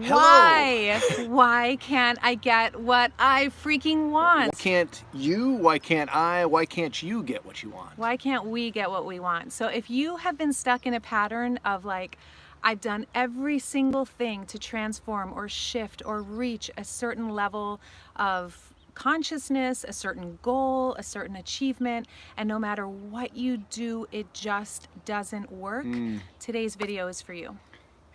Hello. Why can't I get what I freaking Why want? can't you? Why can't I? Why can't you get what you want? Why can't we get what we want? So if you have been stuck in a pattern of like, I've done every single thing to transform or shift or reach a certain level of consciousness, a certain goal, a certain achievement, and no matter what you do, it just doesn't work, today's video is for you.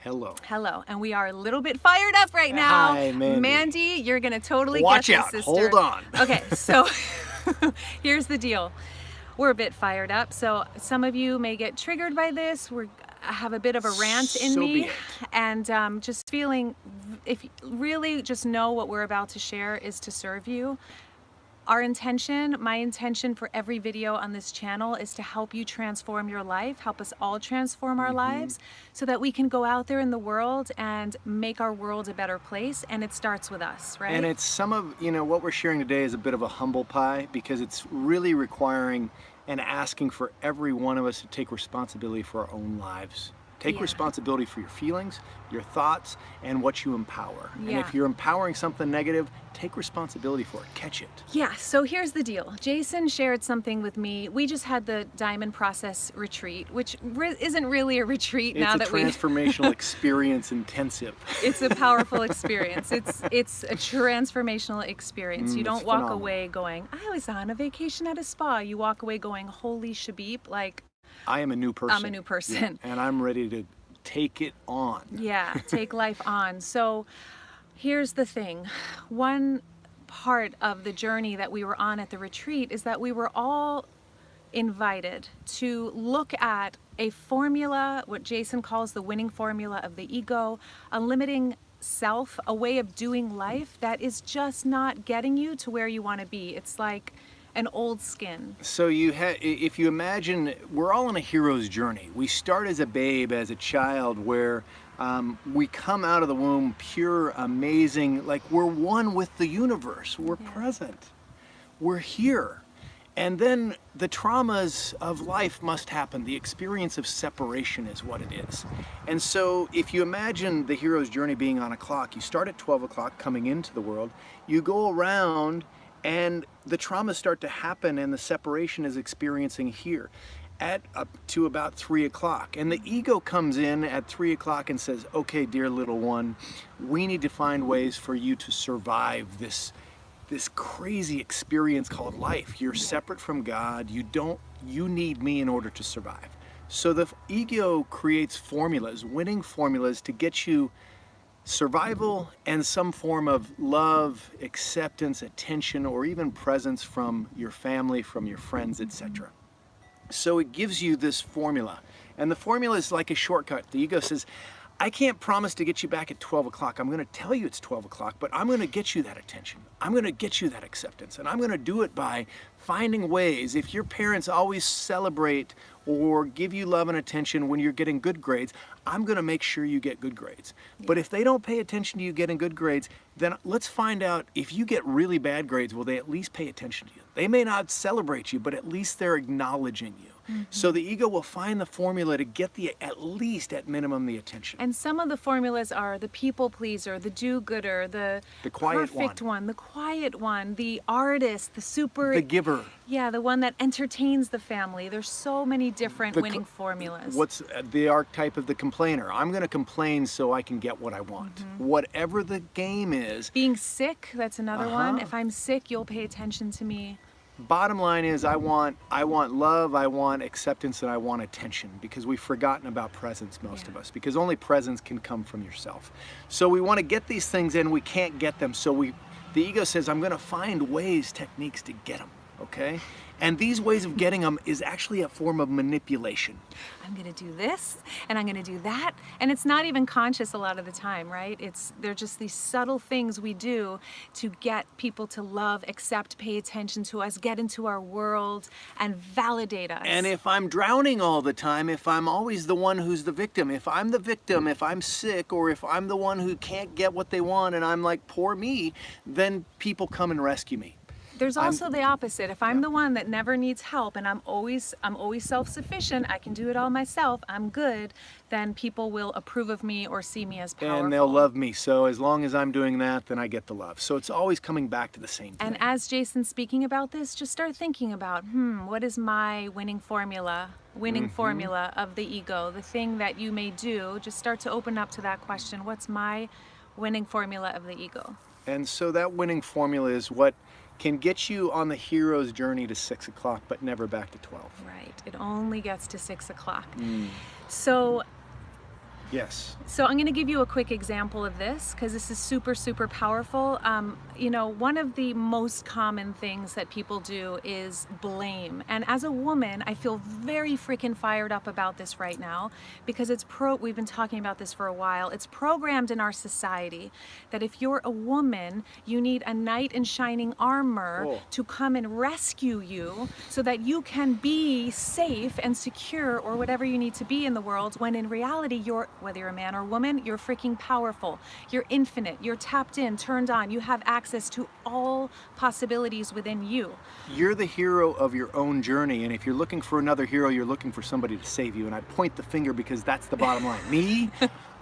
Hello. Hello, and we are a little bit fired up right now. Hi, Mandy. Mandy, you're gonna totally Watch get out. this, sister. Hold on. Okay, so here's the deal. We're a bit fired up, so some of you may get triggered by this. I have a bit of a rant in So be me, it. and just feeling, if really just know what we're about to share is to serve you. Our intention, my intention for every video on this channel is to help you transform your life, help us all transform our lives so that we can go out there in the world and make our world a better place. And it starts with us, right? And it's some of, what we're sharing today is a bit of a humble pie because it's really requiring and asking for every one of us to take responsibility for our own lives. Take responsibility for your feelings, your thoughts, and what you empower. And if you're empowering something negative, take responsibility for it. Catch it. Yeah, so here's the deal. Jason shared something with me. We just had the Diamond Process retreat, which isn't really a retreat now that we... It's a transformational experience intensive. It's a powerful experience. It's a transformational experience. You don't walk away going, I was on a vacation at a spa. You walk away going, holy shabib, like... I am a new person. I'm a new person. Yeah, and I'm ready to take it on. Yeah, take life on. So here's the thing. One part of the journey that we were on at the retreat is that we were all invited to look at a formula, what Jason calls the winning formula of the ego, a limiting self, a way of doing life that is just not getting you to where you want to be. It's like an old skin. So if you imagine, we're all on a hero's journey. We start as a babe, as a child, where we come out of the womb pure, amazing, like we're one with the universe. We're present. We're here. And then the traumas of life must happen. The experience of separation is what it is. And so if you imagine the hero's journey being on a clock, you start at 12 o'clock coming into the world, you go around and the traumas start to happen and the separation is experiencing here at up to about 3 o'clock. And the ego comes in at 3 o'clock and says, okay, dear little one, we need to find ways for you to survive this crazy experience called life. You're separate from God. You need me in order to survive. So the ego creates formulas, winning formulas to get you survival and some form of love, acceptance, attention, or even presence from your family, from your friends, etc. So it gives you this formula. And the formula is like a shortcut. The ego says, I can't promise to get you back at 12 o'clock. I'm going to tell you it's 12 o'clock, but I'm going to get you that attention. I'm going to get you that acceptance. And I'm going to do it by finding ways. If your parents always celebrate or give you love and attention when you're getting good grades, I'm going to make sure you get good grades. But if they don't pay attention to you getting good grades, then let's find out if you get really bad grades, will they at least pay attention to you? They may not celebrate you, but at least they're acknowledging you. So the ego will find the formula to get at least at minimum the attention. And some of the formulas are the people pleaser, the do-gooder, the quiet perfect one, the quiet one, the artist, the giver. Yeah, the one that entertains the family. There's so many different winning formulas. What's the archetype of the complainer? I'm going to complain so I can get what I want. Whatever the game is. Being sick, that's another one. If I'm sick, you'll pay attention to me. Bottom line is I want love, I want acceptance, and I want attention, because we've forgotten about presence, most of us, because only presence can come from yourself. So we want to get these things in, we can't get them. So the ego says, I'm going to find ways, techniques to get them. Okay? And these ways of getting them is actually a form of manipulation. I'm gonna do this, and I'm gonna do that, and it's not even conscious a lot of the time, right? They're just these subtle things we do to get people to love, accept, pay attention to us, get into our world, and validate us. And if I'm drowning all the time, if I'm always the one who's the victim, if I'm the victim, if I'm sick, or if I'm the one who can't get what they want and I'm like, poor me, then people come and rescue me. There's I'm also the opposite. If I'm Yeah. the one that never needs help and I'm always self-sufficient, I can do it all myself, I'm good, then people will approve of me or see me as powerful. and they'll love me. So as long as I'm doing that, then I get the love. So it's always coming back to the same thing. And as Jason's speaking about this, just start thinking about, what is my winning formula? Winning formula of the ego, the thing that you may do. Just start to open up to that question. What's my winning formula of the ego? And so that winning formula is what can get you on the hero's journey to 6 o'clock, but never back to 12. Right. It only gets to 6 o'clock. So Yes. So I'm going to give you a quick example of this because this is super, super powerful. One of the most common things that people do is blame. And as a woman, I feel very freaking fired up about this right now because we've been talking about this for a while. It's programmed in our society that if you're a woman, you need a knight in shining armor to come and rescue you so that you can be safe and secure or whatever you need to be in the world, when in reality, whether you're a man or woman, you're freaking powerful. You're infinite. You're tapped in, turned on. You have access to all possibilities within you. You're the hero of your own journey, and if you're looking for another hero, you're looking for somebody to save you. And I point the finger because that's the bottom line. Me,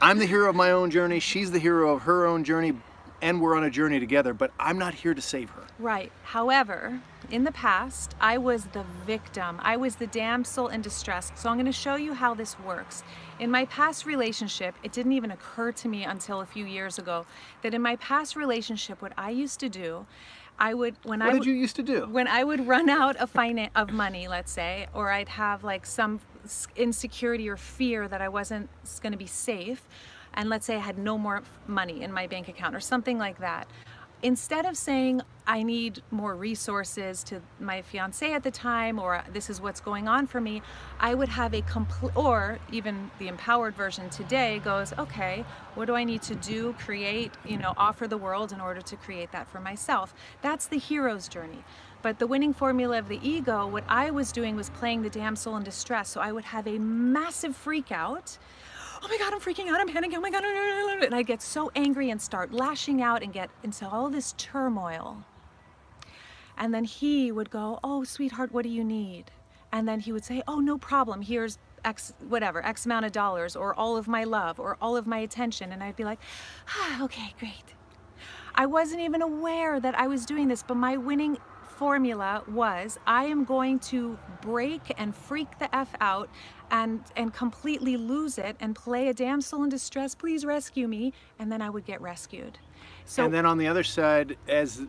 I'm the hero of my own journey. She's the hero of her own journey, and we're on a journey together, but I'm not here to save her. Right. However, in the past, I was the victim. I was the damsel in distress. So I'm going to show you how this works. In my past relationship, it didn't even occur to me until a few years ago that in my past relationship, what I used to do, What did you used to do? when I would run out of money, let's say, or I'd have like some insecurity or fear that I wasn't going to be safe, and let's say I had no more money in my bank account or something like that. Instead of saying I need more resources to my fiance at the time, or this is what's going on for me, I would have a complete, or even the empowered version today goes, okay, what do I need to do, create, offer the world in order to create that for myself? That's the hero's journey. But the winning formula of the ego, what I was doing was playing the damsel in distress. So I would have a massive freak out. Oh my God, I'm freaking out, I'm panicking, oh my God, and I get so angry and start lashing out and get into all this turmoil. And then he would go, oh, sweetheart, what do you need? And then he would say, oh, no problem, here's X amount of dollars, or all of my love, or all of my attention. And I'd be like, okay, great. I wasn't even aware that I was doing this, but my winning formula was I am going to break and freak the F out and completely lose it and play a damsel in distress, please rescue me, and then I would get rescued. So, and then on the other side, as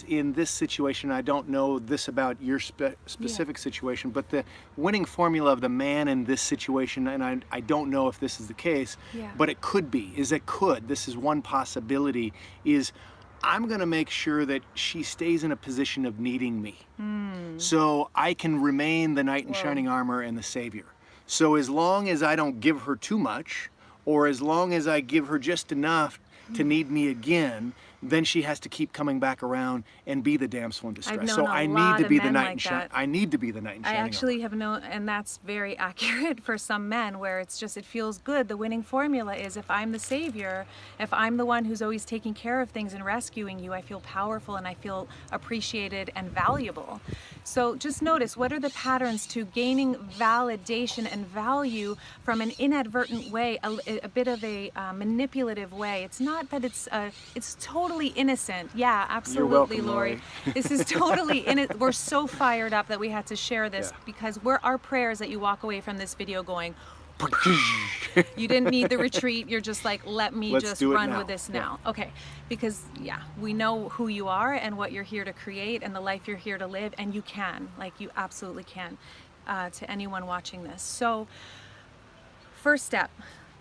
in this situation, I don't know this about your specific situation, but the winning formula of the man in this situation, and I don't know if this is the case, but it could be, this is one possibility, is I'm going to make sure that she stays in a position of needing me. So I can remain the knight in shining armor and the savior. So as long as I don't give her too much, or as long as I give her just enough to need me again, then she has to keep coming back around and be the damsel in distress. So I need to be the knight in shining. I need to be the knight in shining. I actually have known, and that's very accurate for some men, where it's just, it feels good. The winning formula is if I'm the savior, if I'm the one who's always taking care of things and rescuing you, I feel powerful and I feel appreciated and valuable. So just notice, what are the patterns to gaining validation and value from an inadvertent way, a bit of a manipulative way? It's not that it's totally innocent. Yeah, absolutely, You're welcome, Lori. This is totally innocent. We're so fired up that we had to share this because our prayers that you walk away from this video going, you didn't need the retreat. You're just like, let me just run with this now. Okay. Because we know who you are and what you're here to create and the life you're here to live. And you can, you absolutely can, to anyone watching this. So first step,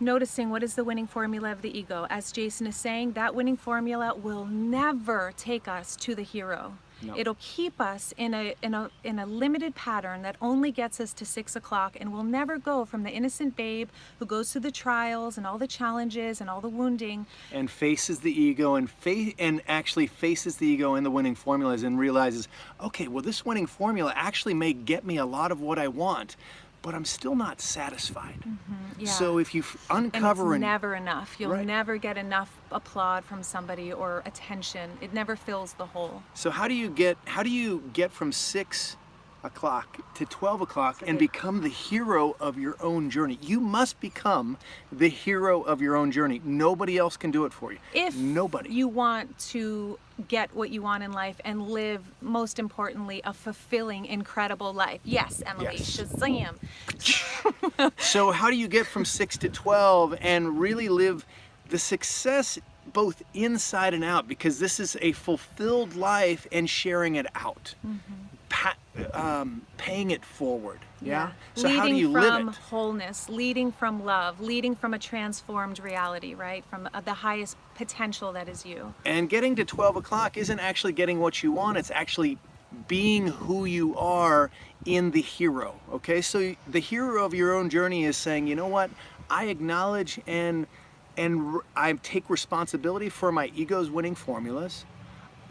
noticing what is the winning formula of the ego. As Jason is saying, that winning formula will never take us to the hero. No. It'll keep us in a limited pattern that only gets us to 6 o'clock, and we'll never go from the innocent babe who goes through the trials and all the challenges and all the wounding and faces the ego and actually faces the ego in the winning formulas and realizes, okay, well, this winning formula actually may get me a lot of what I want, but I'm still not satisfied. Yeah. So if you And it's uncover never enough. You'll Right. never get enough applaud from somebody or attention. It never fills the hole. So how do you get from 6 o'clock to 12 o'clock and good- become the hero of your own journey? You must become the hero of your own journey. Nobody else can do it for you. If Nobody. you want to get what you want in life and live, most importantly, a fulfilling, incredible life. Yes, Emily, Yes. Shazam. So how do you get from 6 to 12 and really live the success both inside and out? Because this is a fulfilled life and sharing it out. Paying it forward. Yeah. So leading how do you from live it? wholeness, leading from love, leading from a transformed reality, right? From the highest potential that is you. And getting to 12 o'clock isn't actually getting what you want, it's actually being who you are in the hero. Okay, so the hero of your own journey is saying, you know what, I acknowledge and I take responsibility for my ego's winning formulas.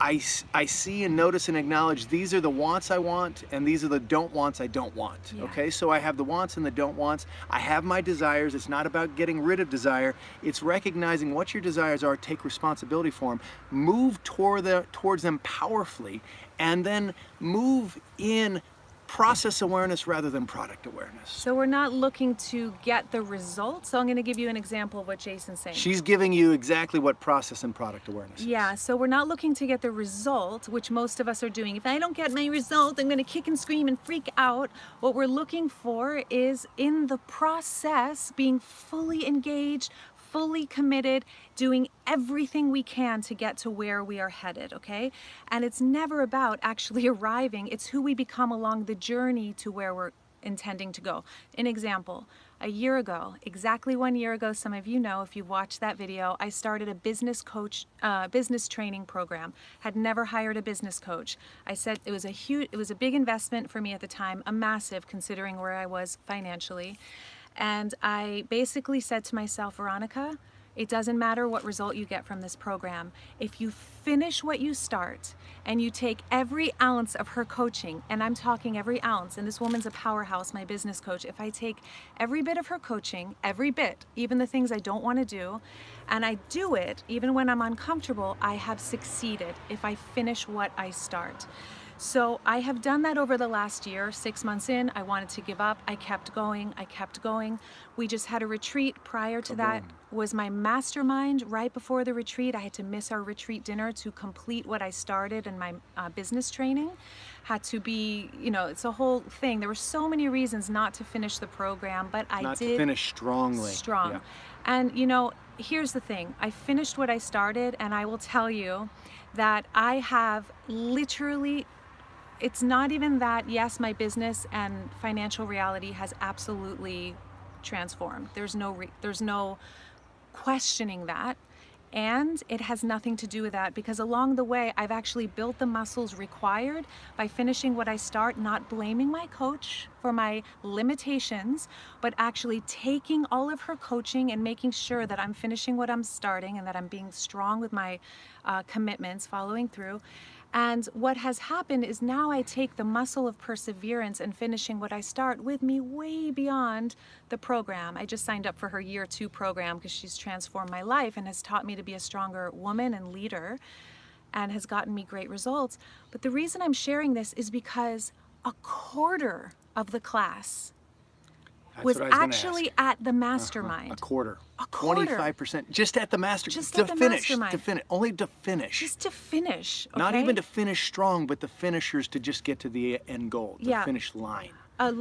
I see and notice and acknowledge these are the wants I want and these are the don't wants I don't want. Yeah. Okay, so I have the wants and the don't wants. I have my desires. It's not about getting rid of desire. It's recognizing what your desires are, take responsibility for them, move towards them powerfully, and then move in process awareness rather than product awareness. So we're not looking to get the results. So I'm going to give you an example of what Jason's saying. She's giving you exactly what process and product awareness is. Yeah, so we're not looking to get the result, which most of us are doing. If I don't get my result, I'm going to kick and scream and freak out. What we're looking for is in the process, being fully engaged, fully committed, doing everything we can to get to where we are headed, okay? And it's never about actually arriving. It's who we become along the journey to where we're intending to go. An example, a year ago, exactly 1 year ago, some of you know if you've watched that video, I started a business training program. Had never hired a business coach. I said it was a big investment for me at the time, a massive considering where I was financially. And I basically said to myself, Veronica, it doesn't matter what result you get from this program. If you finish what you start and you take every ounce of her coaching, and I'm talking every ounce, and this woman's a powerhouse, my business coach, if I take every bit of her coaching, every bit, even the things I don't want to do, and I do it, even when I'm uncomfortable, I have succeeded if I finish what I start. So I have done that over the last year. 6 months in, I wanted to give up. I kept going. We just had a retreat. Prior to that was my mastermind. Right before the retreat, I had to miss our retreat dinner to complete what I started in my business training. Had to be, it's a whole thing. There were so many reasons not to finish the program, but I Not did. to finish strongly. Strong. Yeah. And here's the thing. I finished what I started, and I will tell you that I have literally, it's not even that, yes, my business and financial reality has absolutely transformed. There's no questioning that. And it has nothing to do with that, because along the way, I've actually built the muscles required by finishing what I start, not blaming my coach for my limitations, but actually taking all of her coaching and making sure that I'm finishing what I'm starting and that I'm being strong with my commitments, following through. And what has happened is now I take the muscle of perseverance and finishing what I start with me way beyond the program. I just signed up for her year 2 program because she's transformed my life and has taught me to be a stronger woman and leader and has gotten me great results. But the reason I'm sharing this is because a quarter of the class That's was what I was gonna actually ask. at the mastermind. A quarter. A quarter. 25%. Just at the Just to at the finish. mastermind. To finish. Only to finish. Just to finish. Not okay? even to finish strong, but the finishers to just get to the end goal, the Yeah. finish line. A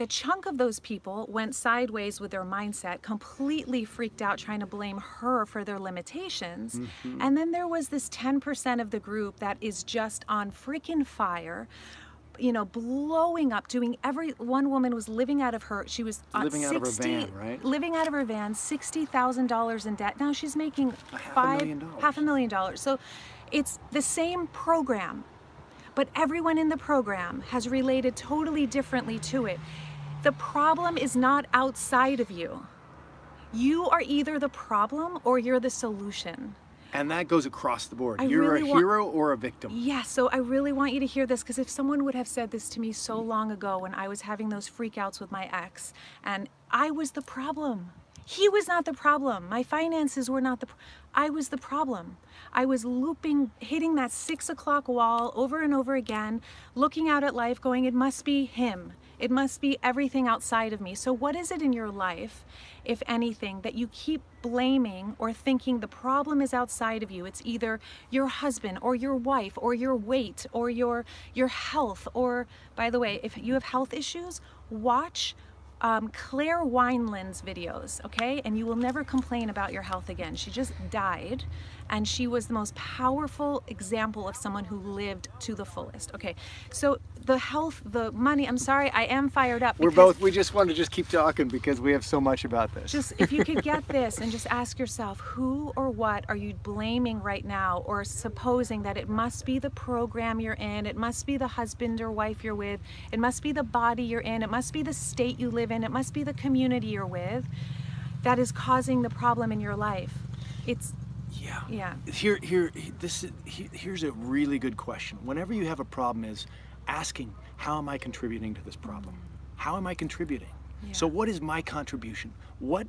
chunk of those people went sideways with their mindset, completely freaked out, trying to blame her for their limitations. Mm-hmm. And then there was this 10% of the group that is just on freaking fire, blowing up, one woman was living out of her, she was Living out of her van, right? Living out of her van, $60,000 in debt. Now she's making $500,000. $500,000. So it's the same program, but everyone in the program has related totally differently to it. The problem is not outside of you. You are either the problem or you're the solution. And that goes across the board. I You're really a hero or a victim. Yeah, so I really want you to hear this, because if someone would have said this to me so long ago when I was having those freakouts with my ex, and I was the problem. He was not the problem. My finances were not I was the problem. I was looping, hitting that 6 o'clock wall over and over again, looking out at life going, it must be him. It must be everything outside of me. So what is it in your life, if anything, that you keep blaming or thinking the problem is outside of you? It's either your husband or your wife or your weight or your health. Or, by the way, if you have health issues, watch Claire Wineland's videos, okay? And you will never complain about your health again. She just died, and she was the most powerful example of someone who lived to the fullest. Okay, so the health, the money, I'm sorry, I am fired up. We just want to just keep talking because we have so much about this. Just, if you could get this and just ask yourself, who or what are you blaming right now, or supposing that it must be the program you're in, it must be the husband or wife you're with, it must be the body you're in, it must be the state you live in, it must be the community you're with that is causing the problem in your life. It's yeah. Here's a really good question. Whenever you have a problem, is asking, how am I contributing to this problem? How am I contributing? Yeah. So what is my contribution? What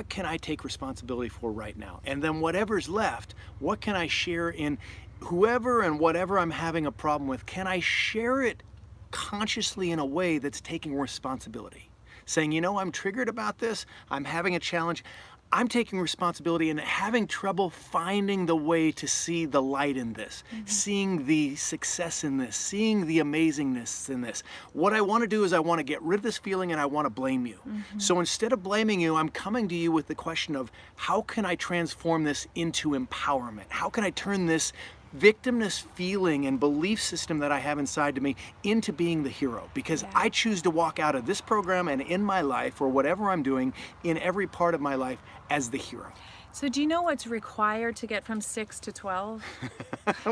can I take responsibility for right now? And then whatever's left, what can I share in whoever and whatever I'm having a problem with? Can I share it consciously in a way that's taking responsibility? Saying, you know, I'm triggered about this, I'm having a challenge, I'm taking responsibility and having trouble finding the way to see the light in this, seeing the success in this, seeing the amazingness in this. What I want to do is I want to get rid of this feeling and I want to blame you. So instead of blaming you, I'm coming to you with the question of, how can I transform this into empowerment? How can I turn this victimness feeling and belief system that I have inside of me into being the hero? Because I choose to walk out of this program and in my life, or whatever I'm doing in every part of my life, as the hero. So do you know what's required to get from 6 to 12?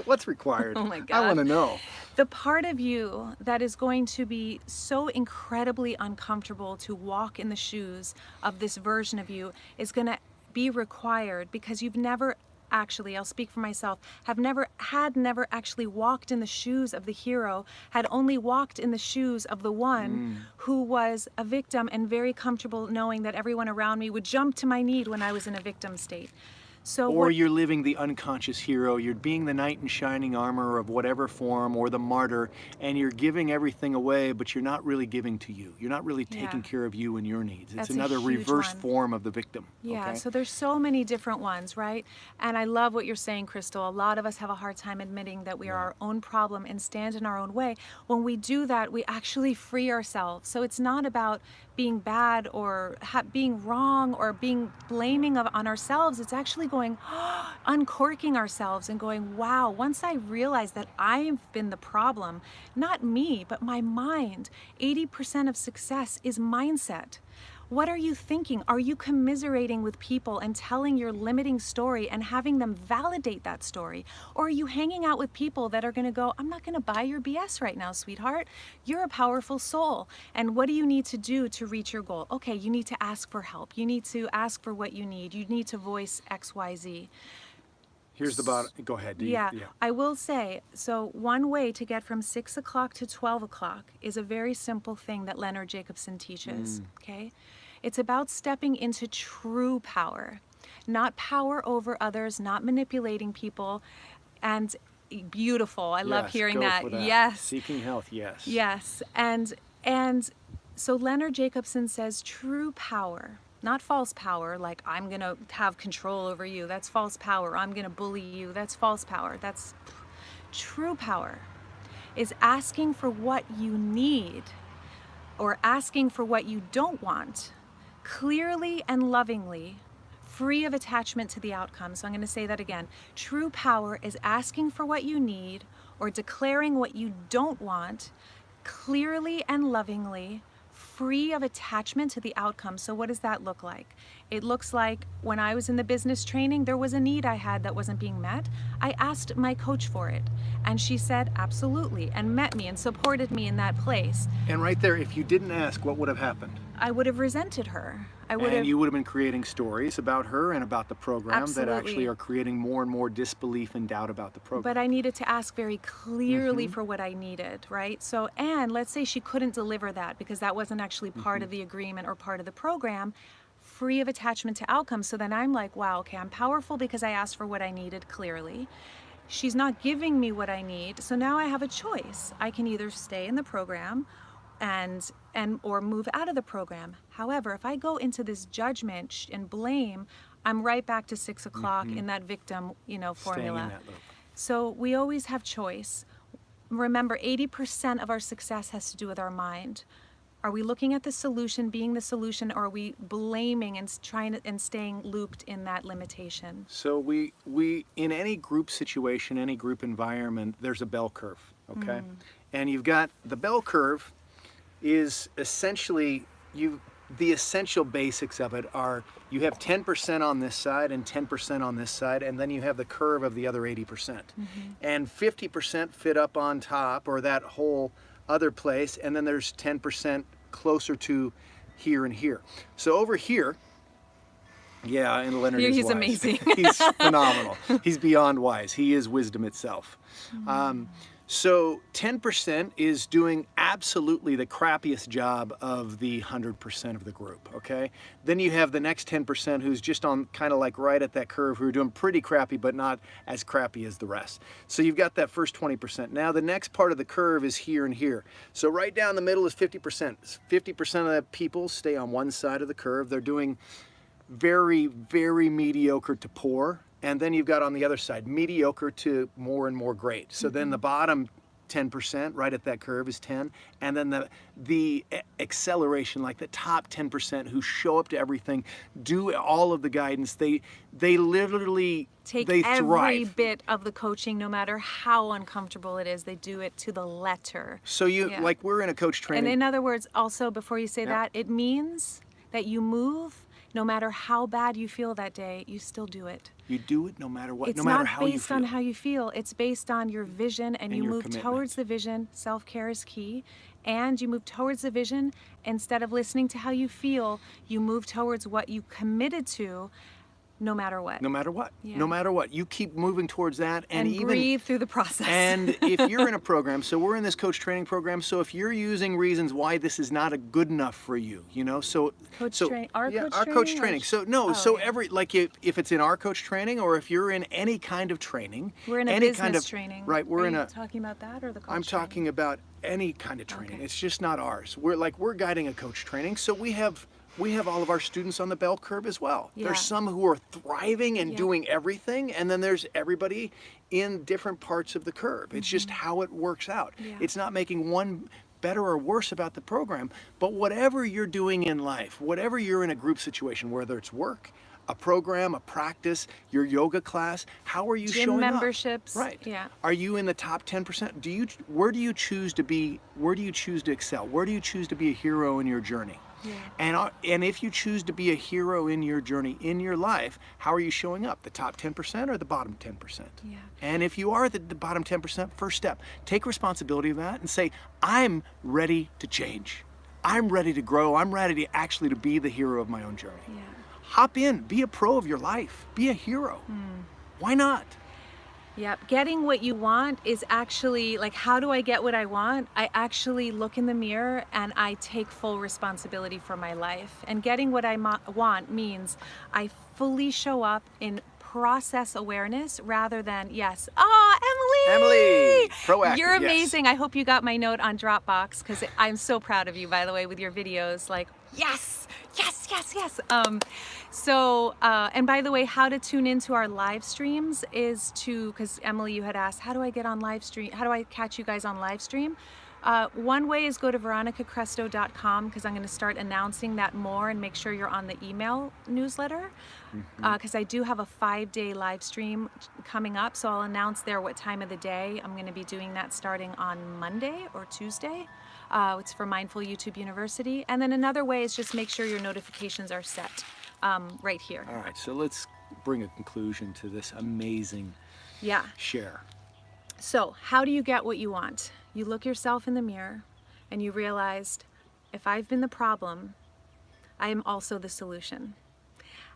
What's required? Oh my God. I want to know. The part of you that is going to be so incredibly uncomfortable to walk in the shoes of this version of you is going to be required, because you've never actually, I'll speak for myself, never actually walked in the shoes of the hero, had only walked in the shoes of the one who was a victim, and very comfortable knowing that everyone around me would jump to my need when I was in a victim state. So you're living the unconscious hero, you're being the knight in shining armor of whatever form, or the martyr, and you're giving everything away, but you're not really giving to you. You're not really taking care of you and your needs. It's another reverse form of the victim. Yeah, okay? So there's so many different ones, right? And I love what you're saying, Crystal. A lot of us have a hard time admitting that we are our own problem and stand in our own way. When we do that, we actually free ourselves. So it's not about being bad or being wrong or being blaming on ourselves. It's actually going, uncorking ourselves and going, wow, once I realize that I've been the problem, not me, but my mind. 80% of success is mindset. What are you thinking? Are you commiserating with people and telling your limiting story and having them validate that story? Or are you hanging out with people that are going to go, I'm not going to buy your BS right now, sweetheart. You're a powerful soul. And what do you need to do to reach your goal? Okay, you need to ask for help. You need to ask for what you need. You need to voice X, Y, Z. Here's the bottom. Go ahead. I will say, so one way to get from 6 o'clock to 12 o'clock is a very simple thing that Leonard Jacobson teaches, okay? It's about stepping into true power, not power over others, not manipulating people, and beautiful. I love hearing that. Yes. Seeking health, yes. Yes, and so Leonard Jacobson says true power, not false power, like I'm gonna have control over you, that's false power. I'm gonna bully you, that's false power. That's true power is asking for what you need or asking for what you don't want, clearly and lovingly, free of attachment to the outcome. So I'm going to say that again. True power is asking for what you need or declaring what you don't want, clearly and lovingly, free of attachment to the outcome. So what does that look like? It looks like when I was in the business training, there was a need I had that wasn't being met. I asked my coach for it, and she said absolutely, and met me and supported me in that place. And right there, if you didn't ask, what would have happened? I would have resented her. I would have. And you would have been creating stories about her and about the program that actually Absolutely. are creating more and more disbelief and doubt about the program. But I needed to ask very clearly Mm-hmm. for what I needed, right? So, and let's say she couldn't deliver that because that wasn't actually part Mm-hmm. of the agreement or part of the program, free of attachment to outcomes. So then I'm like, wow, okay, I'm powerful because I asked for what I needed clearly. She's not giving me what I need. So now I have a choice. I can either stay in the program and or move out of the program. However, if I go into this judgment and blame, I'm right back to 6 o'clock in that victim, Staying formula. in that loop. So we always have choice. Remember, 80% of our success has to do with our mind. Are we looking at the solution, being the solution, or are we blaming and trying to, and staying looped in that limitation? So we in any group situation, any group environment, there's a bell curve, okay? And you've got the bell curve is essentially the essential basics of it are you have 10% on this side and 10% on this side, and then you have the curve of the other 80%. And 50% fit up on top, or that whole other place, and then there's 10% closer to here and here. So over here, yeah, and Leonard is He's wise. amazing. He's phenomenal. He's beyond wise. He is wisdom itself. So 10% is doing absolutely the crappiest job of the 100% of the group, okay? Then you have the next 10% who's just on kind of like right at that curve, who are doing pretty crappy, but not as crappy as the rest. So you've got that first 20%. Now the next part of the curve is here and here. So right down the middle is 50%. 50% of the people stay on one side of the curve. They're doing very, very mediocre to poor. And then you've got on the other side, mediocre to more and more great. So then the bottom 10%, right at that curve, is 10. And then the acceleration, like the top 10% who show up to everything, do all of the guidance. They literally Take they every thrive. bit of the coaching, no matter how uncomfortable it is. They do it to the letter. So you Yeah. like we're in a coach And training. in other words, also before you say Yeah. that, it means that you move no matter how bad you feel that day, you still do it. You do it no matter what, It's no matter not how you based feel. on how you feel. It's based on your vision, and you your move commitment. towards the vision. Self-care is key. And you move towards the vision. Instead of listening to how you feel, you move towards what you committed to, no matter what. No matter what. Yeah. No matter what. You keep moving towards that, and even breathe through the process. And if you're in a program, so we're in this coach training program, so if you're using reasons why this is not a good enough for you, so Coach so train- our yeah, coach our coach training, training. or- So no, Oh, so yeah. every like if it's in our coach training, or if you're in any kind of training, We're in a any business kind of training. right, we're Are in you a talking about that or the coach I'm training? talking about any kind of training. Okay. It's just not ours. We're guiding a coach training, so we have all of our students on the bell curve as well. Yeah. There's some who are thriving and Yeah. doing everything, and then there's everybody in different parts of the curve. It's just how it works out. Yeah. It's not making one better or worse about the program, but whatever you're doing in life, whatever you're in a group situation, whether it's work, a program, a practice, your yoga class, how are you Gym showing memberships, up? Right. yeah. Are you in the top 10%? Where do you choose to be? Where do you choose to excel? Where do you choose to be a hero in your journey? Yeah. And if you choose to be a hero in your journey, in your life, how are you showing up? The top 10% or the bottom 10%? Yeah. And if you are the bottom 10%, first step, take responsibility of that and say, I'm ready to change. I'm ready to grow. I'm ready to actually to be the hero of my own journey. Yeah. Hop in, be a pro of your life, be a hero. Why not? Yep. Getting what you want is actually like, how do I get what I want? I actually look in the mirror and I take full responsibility for my life. And getting what I want means I fully show up in process awareness rather than, yes, oh, Emily, proactive, you're yes. amazing. I hope you got my note on Dropbox because I'm so proud of you, by the way, with your videos. Like, yes, yes, yes, yes. And by the way, how to tune into our live streams is because Emily, you had asked, how do I get on live stream? How do I catch you guys on live stream? One way is go to veronicacresto.com because I'm going to start announcing that more and make sure you're on the email newsletter because I do have a 5-day live stream coming up. So I'll announce there what time of the day. I'm going to be doing that starting on Monday or Tuesday. It's for Mindful YouTube University. And then another way is just make sure your notifications are set right here. All right, so let's bring a conclusion to this amazing Yeah. share. So how do you get what you want? You look yourself in the mirror and you realized, if I've been the problem, I am also the solution.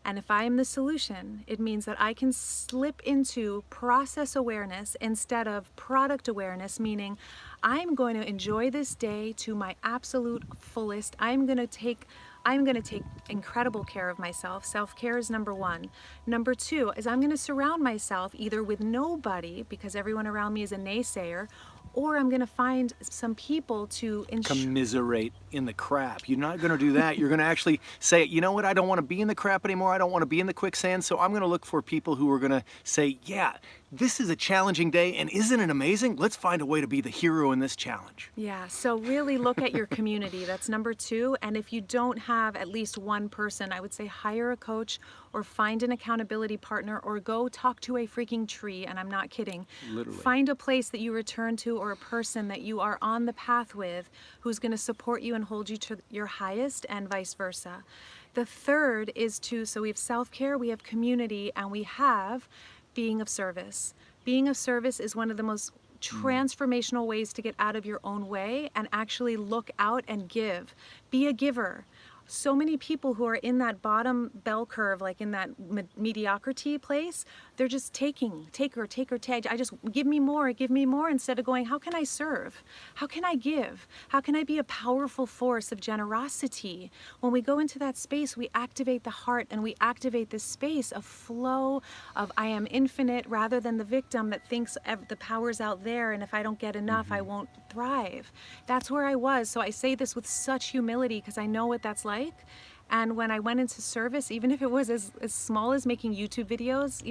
And if I am the solution, it means that I can slip into process awareness instead of product awareness, meaning I'm going to enjoy this day to my absolute fullest. I'm going to take incredible care of myself. Self-care is number one. Number two is I'm going to surround myself either with nobody, because everyone around me is a naysayer, or I'm going to find some people to commiserate in the crap. You're not going to do that. You're going to actually say, you know what, I don't want to be in the crap anymore. I don't want to be in the quicksand. So I'm going to look for people who are going to say, yeah, this is a challenging day, and isn't it amazing? Let's find a way to be the hero in this challenge. Yeah, so really look at your community. That's number two. And if you don't have at least one person, I would say hire a coach or find an accountability partner or go talk to a freaking tree. And I'm not kidding. Literally. Find a place that you return to or a person that you are on the path with who's going to support you and hold you to your highest, and vice versa. The third is so we have self-care, we have community, and we have being of service. Being of service is one of the most transformational ways to get out of your own way and actually look out and give. Be a giver. So many people who are in that bottom bell curve, like in that mediocrity place, they're just take. I just give me more, instead of going, how can I serve? How can I give? How can I be a powerful force of generosity? When we go into that space, we activate the heart and we activate this space of flow of I am infinite, rather than the victim that thinks the power's out there and if I don't get enough, I won't thrive. That's where I was. So I say this with such humility because I know what that's like. And when I went into service, even if it was as small as making YouTube videos,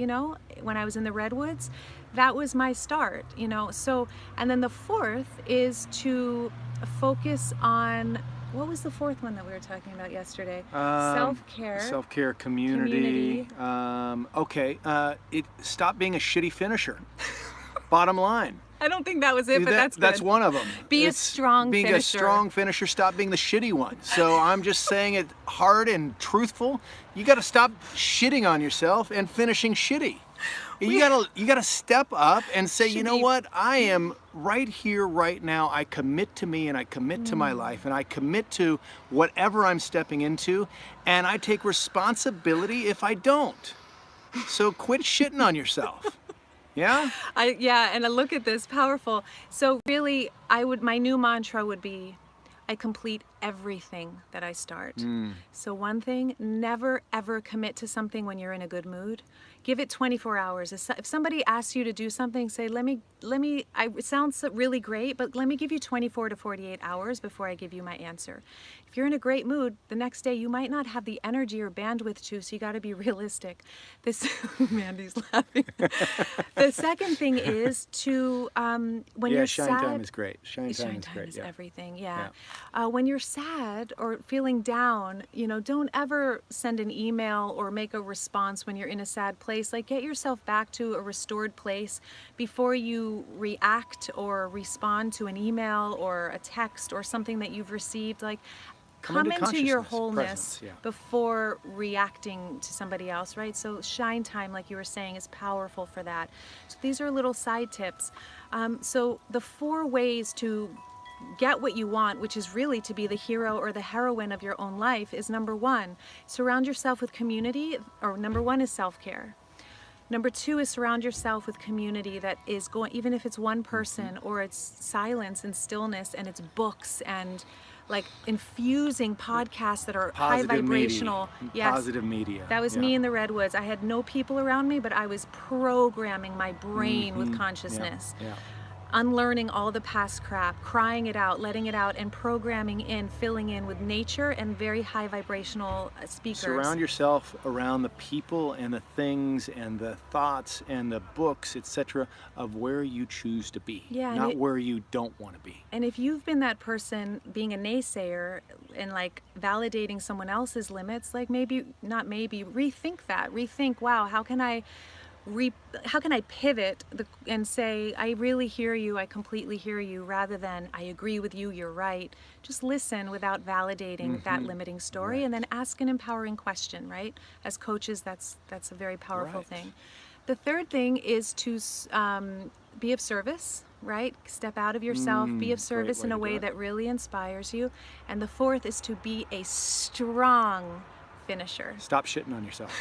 when I was in the Redwoods, that was my start, So, and then the fourth is to focus on, what was the fourth one that we were talking about yesterday? Self-care. Self-care, community. Stop being a shitty finisher. Bottom line. I don't think that was it, but that's good. That's one of them. Be a strong finisher. Being a strong finisher, stop being the shitty one. So I'm just saying it hard and truthful. You got to stop shitting on yourself and finishing shitty. You gotta step up and say, you know what? I am right here, right now. I commit to me, and I commit to my life, and I commit to whatever I'm stepping into, and I take responsibility if I don't. So quit shitting on yourself. Yeah? And I look at this, powerful. So really, my new mantra would be, I complete everything that I start. So one thing, never ever commit to something when you're in a good mood. Give it 24 hours. If somebody asks you to do something, say, it sounds really great, but let me give you 24 to 48 hours before I give you my answer. If you're in a great mood, the next day you might not have the energy or bandwidth to, so you got to be realistic. Mandy's laughing. The second thing is to, when you're sad. Shine time is great. Shine time is everything, yeah. When you're sad or feeling down, don't ever send an email or make a response when you're in a sad place. Like, get yourself back to a restored place before you react or respond to an email or a text or something that you've received. Like, come into your wholeness before reacting to somebody else, right? So shine time, like you were saying, is powerful for that. So these are little side tips. So the 4 ways to get what you want, which is really to be the hero or the heroine of your own life, is number 1, surround yourself with community, or number 1 is self-care. Number 2 is surround yourself with community that is going, even if it's one person or it's silence and stillness and it's books and like infusing podcasts that are high vibrational. Yes. Positive media. That was me in the Redwoods. I had no people around me, but I was programming my brain with consciousness. Unlearning all the past crap, crying it out, letting it out, and programming in, filling in with nature and very high vibrational speakers. Surround yourself around the people and the things and the thoughts and the books, etc., of where you choose to be, not where you don't want to be. And if you've been that person being a naysayer and like validating someone else's limits, like rethink that. Rethink, wow, how can I pivot and say, I really hear you, I completely hear you, rather than I agree with you, you're right. Just listen without validating that limiting story, and then ask an empowering question, right? As coaches, that's a very powerful thing. The third thing is to be of service. right? Step out of yourself, be of service in a way that really inspires you. And the fourth is to be a strong finisher. Stop shitting on yourself.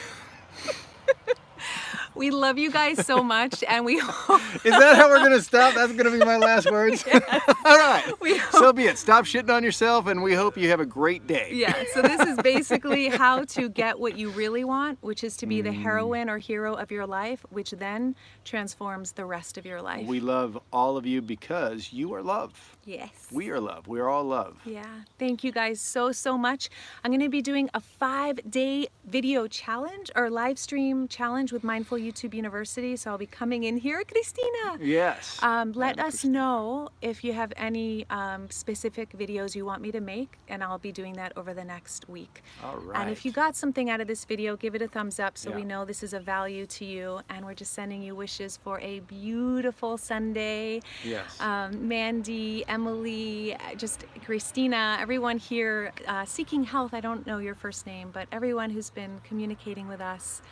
We love you guys so much, and we hope Is that how we're going to stop? That's going to be my last words? All right. So be it. Stop shitting on yourself, and we hope you have a great day. Yeah, so this is basically how to get what you really want, which is to be the heroine or hero of your life, which then transforms the rest of your life. We love all of you because you are love. Yes. We are love. We are all love. Yeah. Thank you guys so, so much. I'm going to be doing a 5-day video challenge or live stream challenge with Mindful YouTube University. So I'll be coming in here. Christina. Yes. Let us know if you have any specific videos you want me to make, and I'll be doing that over the next week. All right. And if you got something out of this video, give it a thumbs up so Yeah. we know this is of value to you. And we're just sending you wishes for a beautiful Sunday. Yes. Mandy, Emily, just Christina, everyone here, Seeking Health, I don't know your first name, but everyone who's been communicating with us.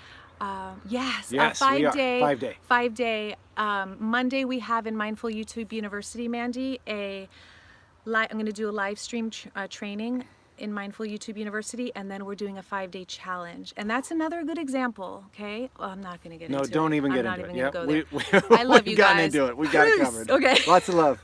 Yes, Yes, a we are. 5-day. 5-day. Monday we have in Mindful YouTube University, Mandy, I'm going to do a live stream training in Mindful YouTube University, and then we're doing a 5-day challenge. And that's another good example, okay? Well, I'm not going to get into it. No, don't even get I'm into not it. even going to go there. I love you We've gotten guys. into it. We got it covered. Okay. Lots of love.